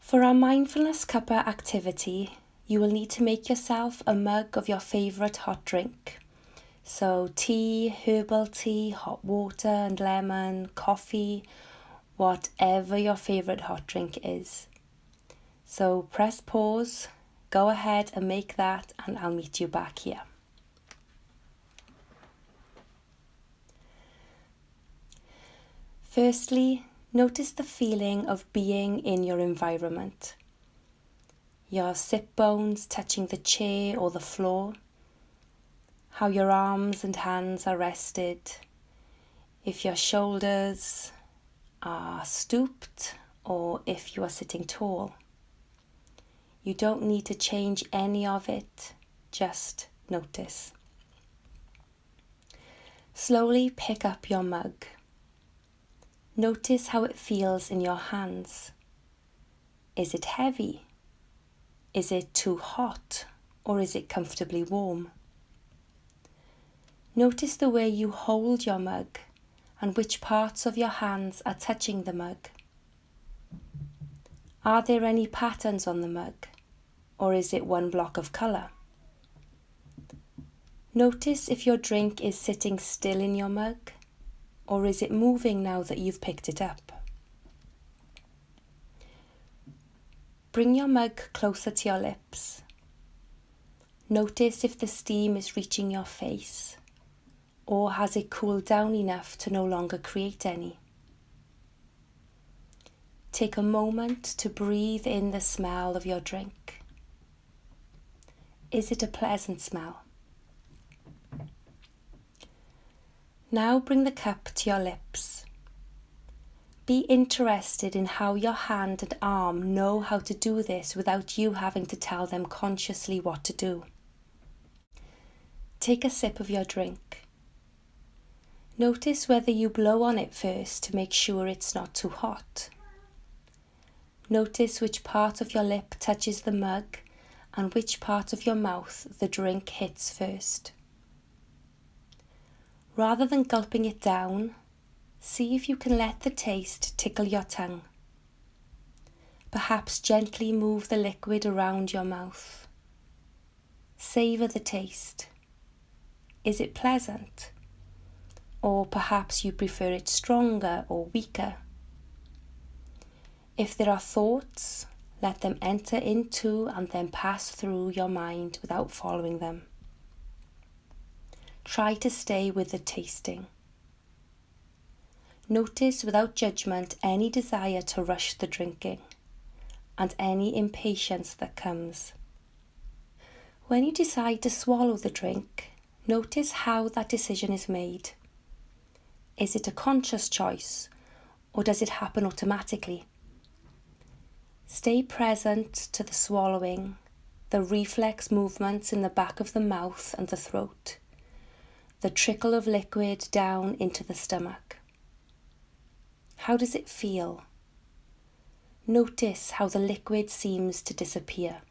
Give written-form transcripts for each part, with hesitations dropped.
For our mindfulness cuppa activity, you will need to make yourself a mug of your favourite hot drink. So tea, herbal tea, hot water and lemon, coffee, whatever your favourite hot drink is. So press pause, go ahead and make that, and I'll meet you back here. Firstly, notice the feeling of being in your environment. Your sit bones touching the chair or the floor, how your arms and hands are rested, if your shoulders are stooped or if you are sitting tall. You don't need to change any of it, just notice. Slowly pick up your mug. Notice how it feels in your hands. Is it heavy? Is it too hot, or is it comfortably warm? Notice the way you hold your mug and which parts of your hands are touching the mug. Are there any patterns on the mug, or is it one block of colour? Notice if your drink is sitting still in your mug, or is it moving now that you've picked it up? Bring your mug closer to your lips. Notice if the steam is reaching your face, or has it cooled down enough to no longer create any? Take a moment to breathe in the smell of your drink. Is it a pleasant smell? Now bring the cup to your lips. Be interested in how your hand and arm know how to do this without you having to tell them consciously what to do. Take a sip of your drink. Notice whether you blow on it first to make sure it's not too hot. Notice which part of your lip touches the mug and which part of your mouth the drink hits first. Rather than gulping it down, see if you can let the taste tickle your tongue. Perhaps gently move the liquid around your mouth. Savour the taste. Is it pleasant? Or perhaps you prefer it stronger or weaker. If there are thoughts, let them enter into and then pass through your mind without following them. Try to stay with the tasting. Notice without judgment any desire to rush the drinking and any impatience that comes. When you decide to swallow the drink, notice how that decision is made. Is it a conscious choice, or does it happen automatically? Stay present to the swallowing, the reflex movements in the back of the mouth and the throat, the trickle of liquid down into the stomach. How does it feel? Notice how the liquid seems to disappear.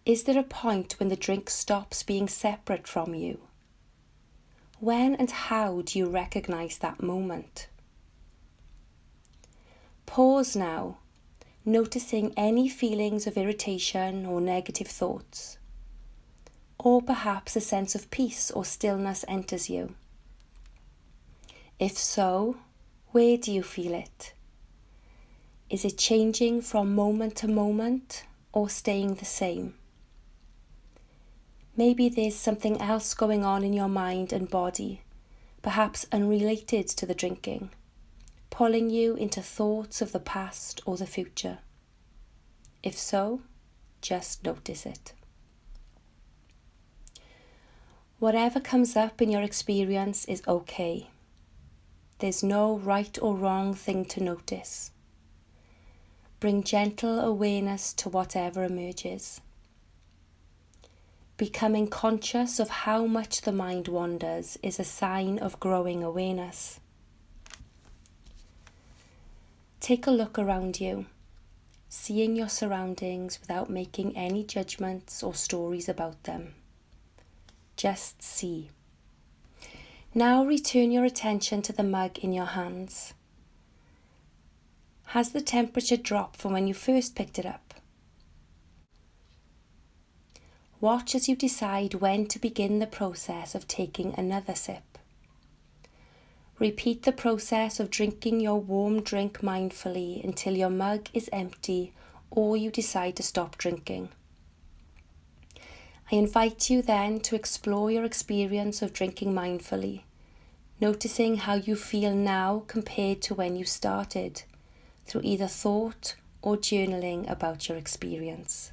Is there a point when the drink stops being separate from you? When and how do you recognise that moment? Pause now, noticing any feelings of irritation or negative thoughts. Or perhaps a sense of peace or stillness enters you. If so, where do you feel it? Is it changing from moment to moment or staying the same? Maybe there's something else going on in your mind and body, perhaps unrelated to the drinking, pulling you into thoughts of the past or the future. If so, just notice it. Whatever comes up in your experience is okay. There's no right or wrong thing to notice. Bring gentle awareness to whatever emerges. Becoming conscious of how much the mind wanders is a sign of growing awareness. Take a look around you, seeing your surroundings without making any judgments or stories about them. Just see. Now return your attention to the mug in your hands. Has the temperature dropped from when you first picked it up? Watch as you decide when to begin the process of taking another sip. Repeat the process of drinking your warm drink mindfully until your mug is empty or you decide to stop drinking. I invite you then to explore your experience of drinking mindfully, noticing how you feel now compared to when you started, through either thought or journaling about your experience.